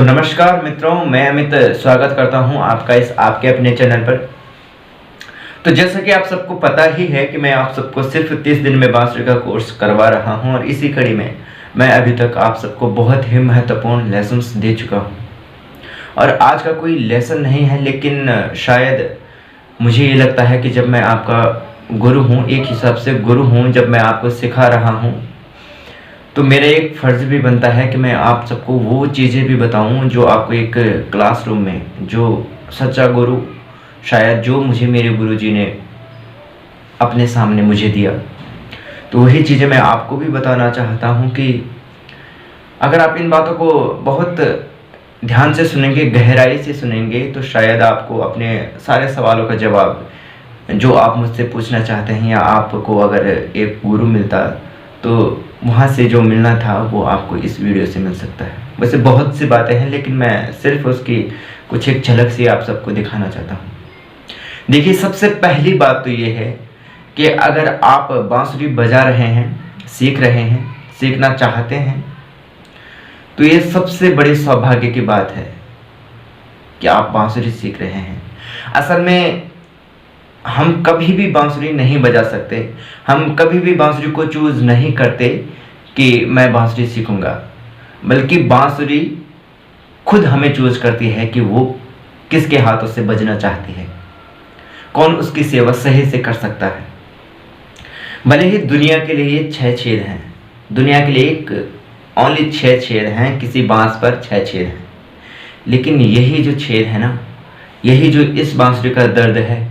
नमस्कार मित्रों, मैं अमित स्वागत करता हूं आपका इस आपके अपने चैनल पर। तो जैसा कि आप सबको पता ही है कि मैं आप सबको सिर्फ 30 दिन में बांसुरी का कोर्स करवा रहा हूं और इसी कड़ी में मैं अभी तक आप सबको बहुत ही महत्वपूर्ण लेसन्स दे चुका हूं। और आज का कोई लेसन नहीं है, लेकिन शायद मुझे ये लगता है कि जब मैं आपका गुरु हूँ, एक हिसाब से गुरु हूँ, जब मैं आपको सिखा रहा हूँ तो मेरा एक फ़र्ज़ भी बनता है कि मैं आप सबको वो चीज़ें भी बताऊं जो आपको एक क्लासरूम में जो सच्चा गुरु, शायद जो मुझे मेरे गुरुजी ने अपने सामने मुझे दिया, तो वही चीज़ें मैं आपको भी बताना चाहता हूं कि अगर आप इन बातों को बहुत ध्यान से सुनेंगे, गहराई से सुनेंगे, तो शायद आपको अपने सारे सवालों का जवाब जो आप मुझसे पूछना चाहते हैं, या आपको अगर एक गुरु मिलता तो वहाँ से जो मिलना था वो आपको इस वीडियो से मिल सकता है। वैसे बहुत सी बातें हैं, लेकिन मैं सिर्फ उसकी कुछ एक झलक से आप सबको दिखाना चाहता हूँ। देखिए, सबसे पहली बात तो ये है कि अगर आप बांसुरी बजा रहे हैं, सीख रहे हैं, सीखना चाहते हैं, तो ये सबसे बड़ी सौभाग्य की बात है कि आप बांसुरी सीख रहे हैं। असल में हम कभी भी बांसुरी नहीं बजा सकते, हम कभी भी बांसुरी को चूज़ नहीं करते कि मैं बांसुरी सीखूंगा, बल्कि बांसुरी खुद हमें चूज़ करती है कि वो किसके हाथों से बजना चाहती है, कौन उसकी सेवा सही से कर सकता है। भले ही दुनिया के लिए ये 6 छेद हैं, दुनिया के लिए एक ओनली 6 छेद हैं, किसी बांस पर 6 छेद हैं, लेकिन यही जो छेद है ना, यही जो इस बांसुरी का दर्द है,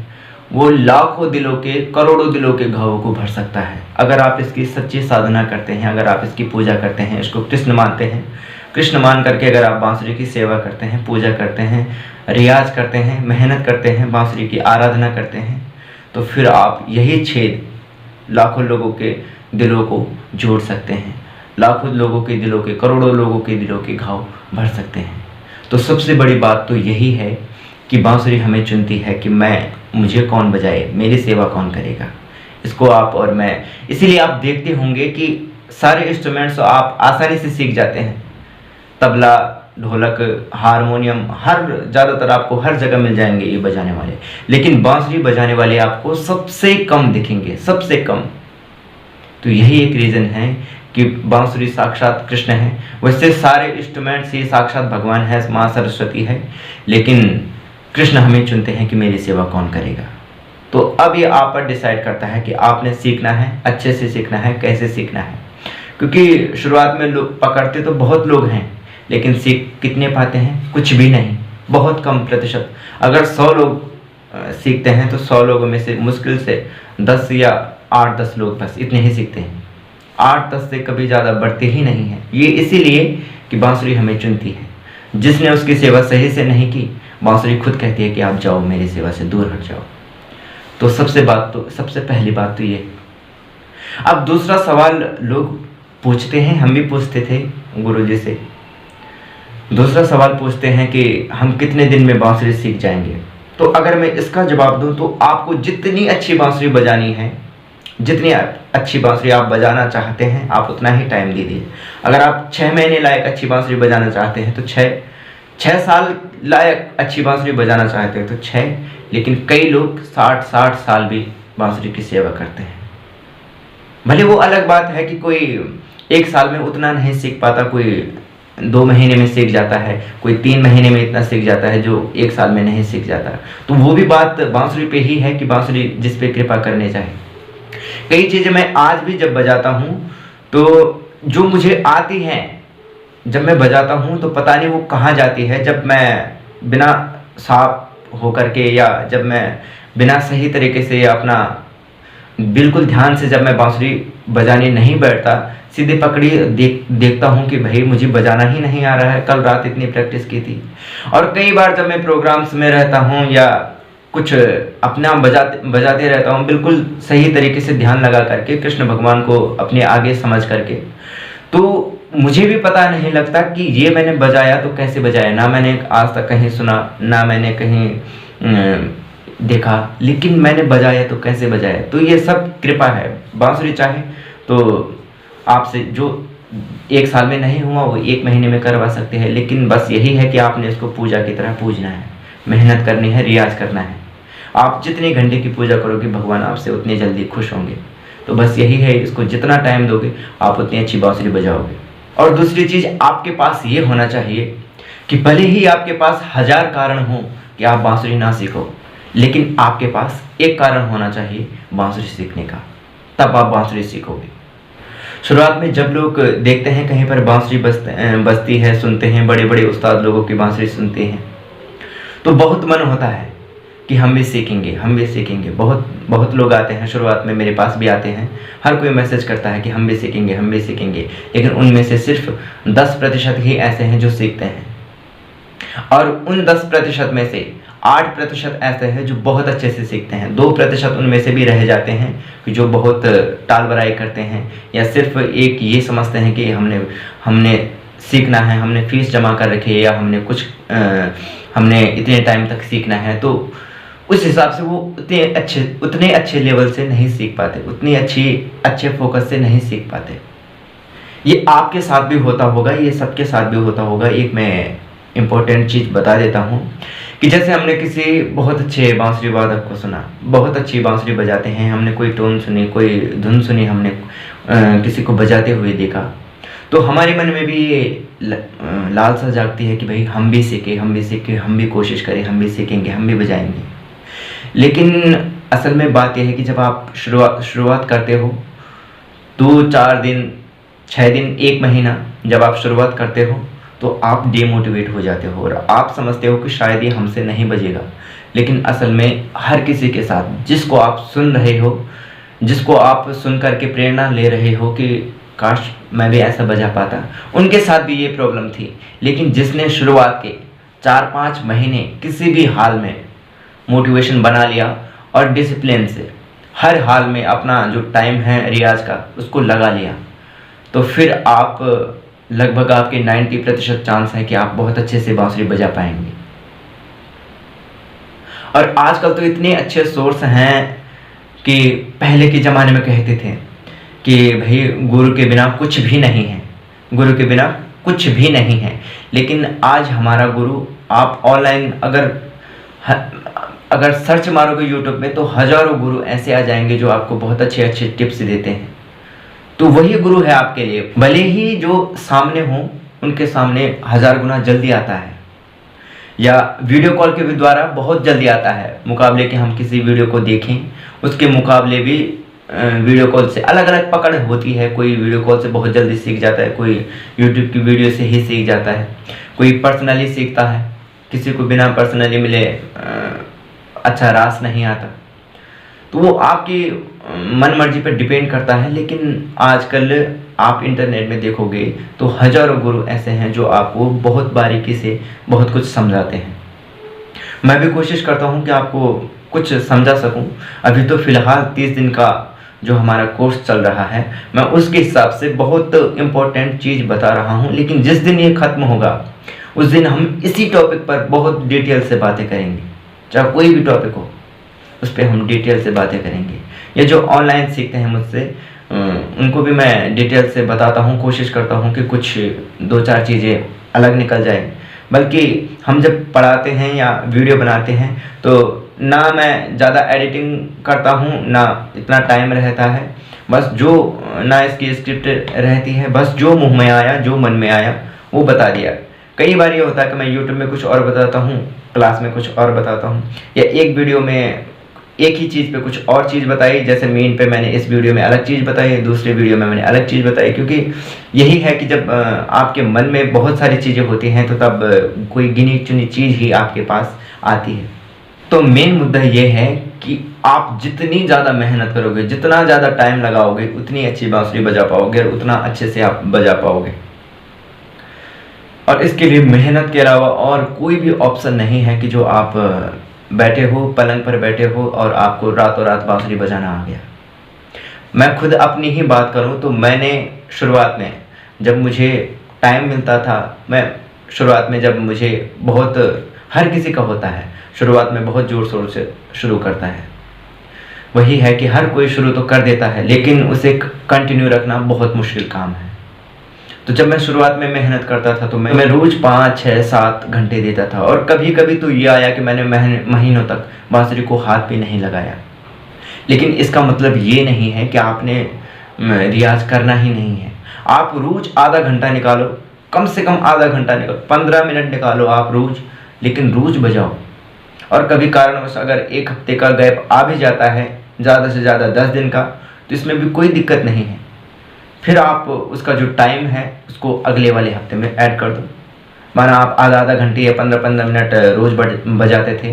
वो लाखों दिलों के, करोड़ों दिलों के घावों को भर सकता है। अगर आप इसकी सच्ची साधना करते हैं, अगर आप इसकी पूजा करते हैं, इसको कृष्ण मानते हैं, कृष्ण मान करके अगर आप बांसुरी की सेवा करते हैं, पूजा करते हैं, रियाज करते हैं, मेहनत करते हैं, बांसुरी की आराधना करते हैं, तो फिर आप यही छेद लाखों लोगों के दिलों को जोड़ सकते हैं, लाखों लोगों के दिलों के, करोड़ों लोगों के दिलों के घाव भर सकते हैं। तो सबसे बड़ी बात तो यही है कि बांसुरी हमें चुनती है कि मुझे कौन बजाए, मेरी सेवा कौन करेगा। इसको आप और मैं, इसीलिए आप देखते होंगे कि सारे इंस्ट्रूमेंट्स आप आसानी से सीख जाते हैं। तबला, ढोलक, हारमोनियम, ज़्यादातर आपको हर जगह मिल जाएंगे ये बजाने वाले, लेकिन बांसुरी बजाने वाले आपको सबसे कम दिखेंगे, सबसे कम। तो यही एक रीज़न है कि बांसुरी साक्षात कृष्ण है। वैसे सारे इंस्ट्रूमेंट्स ही साक्षात भगवान है, माँ सरस्वती है, लेकिन कृष्ण हमें चुनते हैं कि मेरी सेवा कौन करेगा। तो अब ये आप पर डिसाइड करता है कि आपने सीखना है, अच्छे से सीखना है, कैसे सीखना है। क्योंकि शुरुआत में लोग पकड़ते तो बहुत लोग हैं, लेकिन सीख कितने पाते हैं? कुछ भी नहीं, बहुत कम प्रतिशत। अगर 100 लोग सीखते हैं तो 100 लोगों में से मुश्किल से 10 या 8-10 लोग बस इतने ही सीखते हैं। 8-10 से कभी ज़्यादा बढ़ते ही नहीं हैं। ये इसीलिए कि बांसुरी हमें चुनती है। जिसने उसकी सेवा सही से नहीं की, बांसुरी खुद कहती है कि आप जाओ, मेरी सेवा से दूर हट जाओ। तो सबसे पहली बात तो ये। अब दूसरा सवाल लोग पूछते हैं, हम भी पूछते थे गुरुजी से। दूसरा सवाल पूछते हैं कि हम कितने दिन में बांसुरी सीख जाएंगे। तो अगर मैं इसका जवाब दूं तो आपको जितनी अच्छी बांसुरी बजानी है, जितनी अच्छी बांसुरी आप बजाना चाहते हैं, आप उतना ही टाइम दीजिए। अगर आप 6 महीने लायक अच्छी बांसुरी बजाना चाहते हैं तो 6 साल लायक अच्छी बांसुरी बजाना चाहते हैं तो 6, लेकिन कई लोग 60 साल भी बांसुरी की सेवा करते हैं। भले वो अलग बात है कि कोई 1 साल में उतना नहीं सीख पाता, कोई 2 महीने में सीख जाता है, कोई 3 महीने में इतना सीख जाता है जो 1 साल में नहीं सीख जाता। तो वो भी बात बांसुरी पे ही है कि बांसुरी जिस पे कृपा करने चाहे। कई चीज़ें मैं आज भी जब बजाता हूँ तो जो मुझे आती हैं, जब मैं बजाता हूँ तो पता नहीं वो कहाँ जाती है। जब मैं बिना साफ होकर के, या जब मैं बिना सही तरीके से अपना बिल्कुल ध्यान से जब मैं बांसुरी बजाने नहीं बैठता, सीधे पकड़ी देखता हूँ कि भाई मुझे बजाना ही नहीं आ रहा है, कल रात इतनी प्रैक्टिस की थी। और कई बार जब मैं प्रोग्राम्स में रहता हूँ या कुछ अपना बजाते रहता हूँ, बिल्कुल सही तरीके से ध्यान लगा करके, कृष्ण भगवान को अपने आगे समझ करके, तो मुझे भी पता नहीं लगता कि ये मैंने बजाया तो कैसे बजाया। ना मैंने आज तक कहीं सुना, ना मैंने कहीं देखा, लेकिन मैंने बजाया तो कैसे बजाया। तो ये सब कृपा है। बांसुरी चाहे तो आपसे जो 1 साल में नहीं हुआ वो 1 महीने में करवा सकते हैं, लेकिन बस यही है कि आपने इसको पूजा की तरह पूजना है, मेहनत करनी है, रियाज करना है। आप जितने घंटे की पूजा करोगे भगवान आपसे उतने जल्दी खुश होंगे। तो बस यही है, इसको जितना टाइम दोगे आप उतनी अच्छी बांसुरी बजाओगे। और दूसरी चीज़ आपके पास ये होना चाहिए कि भले ही आपके पास 1000 कारण हो कि आप बांसुरी ना सीखो, लेकिन आपके पास एक कारण होना चाहिए बांसुरी सीखने का, तब आप बांसुरी सीखोगे। शुरुआत में जब लोग देखते हैं कहीं पर बांसुरी बजती है, सुनते हैं, बड़े बड़े उस्ताद लोगों की बांसुरी सुनते हैं, तो बहुत मन होता है कि हम भी सीखेंगे, हम भी सीखेंगे। बहुत लोग आते हैं, शुरुआत में मेरे पास भी आते हैं, हर कोई मैसेज करता है कि हम भी सीखेंगे, हम भी सीखेंगे, लेकिन उनमें से सिर्फ 10% ही ऐसे हैं जो सीखते हैं। और उन 10% में से 8% ऐसे हैं जो बहुत अच्छे से सीखते हैं। 2% उनमें से भी रह जाते हैं कि जो बहुत टाल बड़ाई करते हैं, या सिर्फ एक ये समझते हैं कि हमने सीखना है, हमने फीस जमा कर रखी है, या हमने इतने टाइम तक सीखना है। तो उस हिसाब से वो उतने अच्छे लेवल से नहीं सीख पाते, उतनी अच्छे फोकस से नहीं सीख पाते। ये आपके साथ भी होता होगा, ये सबके साथ भी होता होगा। एक मैं इम्पोर्टेंट चीज़ बता देता हूँ कि जैसे हमने किसी बहुत अच्छे बांसुरी वादक को सुना, बहुत अच्छी बांसुरी बजाते हैं, हमने कोई टोन सुनी, कोई धुन सुनी, हमने किसी को बजाते हुए देखा, तो हमारे मन में भी ये लालसा जागती है कि भाई हम भी सीखें, हम भी सीखें, हम भी कोशिश करें, हम भी सीखेंगे, हम भी बजाएंगे। लेकिन असल में बात यह है कि जब आप शुरुआत करते हो 2-4 दिन, 6 दिन, 1 महीना जब आप शुरुआत करते हो तो आप डिमोटिवेट हो जाते हो और आप समझते हो कि शायद ये हमसे नहीं बजेगा। लेकिन असल में हर किसी के साथ, जिसको आप सुन रहे हो, जिसको आप सुन करके प्रेरणा ले रहे हो कि काश मैं भी ऐसा बजा पाता, उनके साथ भी ये प्रॉब्लम थी। लेकिन जिसने शुरुआत के 4-5 महीने किसी भी हाल में मोटिवेशन बना लिया और डिसिप्लिन से हर हाल में अपना जो टाइम है रियाज का उसको लगा लिया, तो फिर आप लगभग आपके 90% चांस है कि आप बहुत अच्छे से बांसुरी बजा पाएंगे। और आजकल तो इतने अच्छे सोर्स हैं कि पहले के ज़माने में कहते थे कि भाई गुरु के बिना कुछ भी नहीं है, गुरु के बिना कुछ भी नहीं है। लेकिन आज हमारा गुरु, आप ऑनलाइन अगर सर्च मारोगे यूट्यूब में तो हज़ारों गुरु ऐसे आ जाएंगे जो आपको बहुत अच्छे अच्छे टिप्स देते हैं। तो वही गुरु है आपके लिए, भले ही जो सामने हो उनके सामने 1000 गुना जल्दी आता है, या वीडियो कॉल के द्वारा बहुत जल्दी आता है, मुकाबले के हम किसी वीडियो को देखें उसके मुकाबले भी वीडियो कॉल से अलग अलग पकड़ होती है। कोई वीडियो कॉल से बहुत जल्दी सीख जाता है, कोई यूट्यूब की वीडियो से ही सीख जाता है, कोई पर्सनली सीखता है, किसी को बिना पर्सनली मिले अच्छा रास नहीं आता। तो वो आपकी मन मर्जी पर डिपेंड करता है। लेकिन आजकल आप इंटरनेट में देखोगे तो हज़ारों गुरु ऐसे हैं जो आपको बहुत बारीकी से बहुत कुछ समझाते हैं। मैं भी कोशिश करता हूं कि आपको कुछ समझा सकूं। अभी तो फ़िलहाल 30 दिन का जो हमारा कोर्स चल रहा है, मैं उसके हिसाब से बहुत इम्पोर्टेंट चीज़ बता रहा हूं। लेकिन जिस दिन ये ख़त्म होगा उस दिन हम इसी टॉपिक पर बहुत डिटेल से बातें करेंगे, चाहे कोई भी टॉपिक हो उस पर हम डिटेल से बातें करेंगे। ये जो ऑनलाइन सीखते हैं मुझसे उनको भी मैं डिटेल से बताता हूँ, कोशिश करता हूँ कि कुछ 2-4 चीज़ें अलग निकल जाए। बल्कि हम जब पढ़ाते हैं या वीडियो बनाते हैं तो ना मैं ज़्यादा एडिटिंग करता हूँ, ना इतना टाइम रहता है, बस जो ना इसकी स्क्रिप्ट रहती है, बस जो मुँह में आया, जो मन में आया वो बता दिया। कई बार ये होता है कि मैं यूट्यूब में कुछ और बताता हूँ, क्लास में कुछ और बताता हूँ, या एक वीडियो में एक ही चीज़ पे कुछ और चीज़ बताई। जैसे मेन पे मैंने इस वीडियो में अलग चीज़ बताई, दूसरे वीडियो में मैंने अलग चीज़ बताई। क्योंकि यही है कि जब आपके मन में बहुत सारी चीज़ें होती हैं तो तब कोई गिनी चुनी चीज़ ही आपके पास आती है। तो मेन मुद्दा ये है कि आप जितनी ज़्यादा मेहनत करोगे, जितना ज़्यादा टाइम लगाओगे, उतनी अच्छी बांसुरी बजा पाओगे और उतना अच्छे से आप बजा पाओगे। और इसके लिए मेहनत के अलावा और कोई भी ऑप्शन नहीं है कि जो आप बैठे हो, पलंग पर बैठे हो और आपको रातों रात बांसुरी बजाना आ गया। मैं खुद अपनी ही बात करूं तो मैंने शुरुआत में जब मुझे टाइम मिलता था, मैं शुरुआत में जब मुझे बहुत, हर किसी का होता है शुरुआत में बहुत ज़ोर शोर से शुरू करता है, वही है कि हर कोई शुरू तो कर देता है लेकिन उसे कंटिन्यू रखना बहुत मुश्किल काम है। तो जब मैं शुरुआत में मेहनत करता था तो मैं रोज़ 5, 6, 7 घंटे देता था, और कभी कभी तो ये आया कि मैंने महीनों तक बांसुरी को हाथ भी नहीं लगाया। लेकिन इसका मतलब ये नहीं है कि आपने रियाज करना ही नहीं है। आप रोज़ आधा घंटा निकालो, कम से कम आधा घंटा निकालो, 15 मिनट निकालो आप रोज़, लेकिन रोज़ बजाओ। और कभी कारणवश अगर 1 हफ्ते का गैप आ भी जाता है, ज़्यादा से ज़्यादा 10 दिन का, तो इसमें भी कोई दिक्कत नहीं है। फिर आप उसका जो टाइम है उसको अगले वाले हफ्ते में ऐड कर दो। माना आप आधा घंटे या 15 मिनट रोज़ बजाते थे,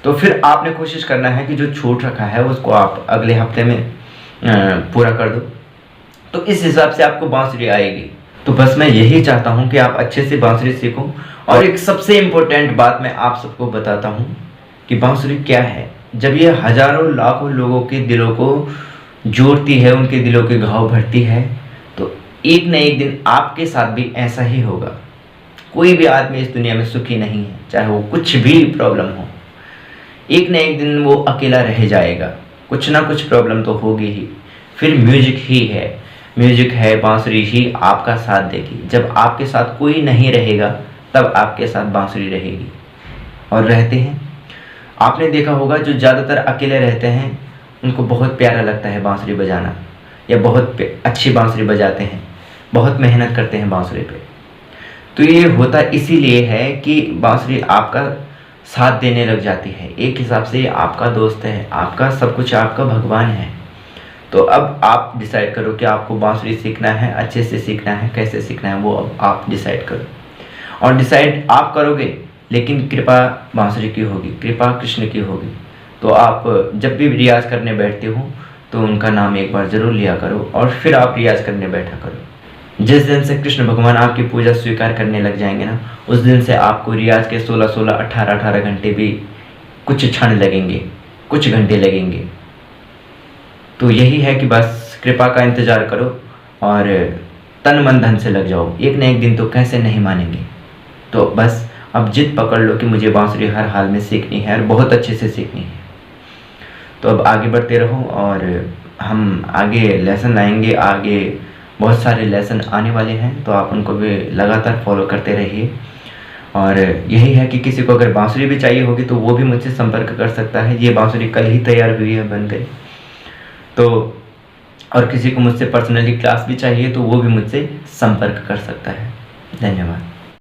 तो फिर आपने कोशिश करना है कि जो छूट रखा है उसको आप अगले हफ्ते में पूरा कर दो। तो इस हिसाब से आपको बांसुरी आएगी। तो बस मैं यही चाहता हूँ कि आप अच्छे से बांसुरी सीखो। और एक सबसे इम्पोर्टेंट बात मैं आप सबको बताता हूँ कि बांसुरी क्या है। जब ये हजारों लाखों लोगों के दिलों को जोड़ती है, उनके दिलों के घाव भरती है, तो एक न एक दिन आपके साथ भी ऐसा ही होगा। कोई भी आदमी इस दुनिया में सुखी नहीं है, चाहे वो कुछ भी प्रॉब्लम हो। एक न एक दिन वो अकेला रह जाएगा, कुछ ना कुछ प्रॉब्लम तो होगी ही। फिर म्यूजिक ही है, बांसुरी ही आपका साथ देगी। जब आपके साथ कोई नहीं रहेगा तब आपके साथ बांसुरी रहेगी। और रहते हैं, आपने देखा होगा जो ज़्यादातर अकेले रहते हैं उनको बहुत प्यारा लगता है बांसुरी बजाना, या बहुत अच्छी बांसुरी बजाते हैं, बहुत मेहनत करते हैं बांसुरी पे। तो ये होता इसीलिए है कि बांसुरी आपका साथ देने लग जाती है। एक हिसाब से ये आपका दोस्त है, आपका सब कुछ, आपका भगवान है। तो अब आप डिसाइड करो कि आपको बांसुरी सीखना है, अच्छे से सीखना है, कैसे सीखना है, वो अब आप डिसाइड करो। और डिसाइड आप करोगे, लेकिन कृपा बांसुरी की होगी, कृपा कृष्ण की होगी। तो आप जब भी रियाज करने बैठते हो तो उनका नाम एक बार ज़रूर लिया करो, और फिर आप रियाज करने बैठा करो। जिस दिन से कृष्ण भगवान आपकी पूजा स्वीकार करने लग जाएंगे ना, उस दिन से आपको रियाज के 16-16, 18-18 घंटे भी कुछ क्षण लगेंगे, कुछ घंटे लगेंगे। तो यही है कि बस कृपा का इंतज़ार करो और तन मन धन से लग जाओ। एक न एक दिन तो कैसे नहीं मानेंगे। तो बस अब जिद पकड़ लो कि मुझे बांसुरी हर हाल में सीखनी है और बहुत अच्छे से सीखनी है। तो अब आगे बढ़ते रहो, और हम आगे लेसन लाएंगे, आगे बहुत सारे लेसन आने वाले हैं, तो आप उनको भी लगातार फॉलो करते रहिए। और यही है कि किसी को अगर बांसुरी भी चाहिए होगी तो वो भी मुझसे संपर्क कर सकता है। ये बांसुरी कल ही तैयार हुई है, बन गई। तो और किसी को मुझसे पर्सनली क्लास भी चाहिए तो वो भी मुझसे संपर्क कर सकता है। धन्यवाद।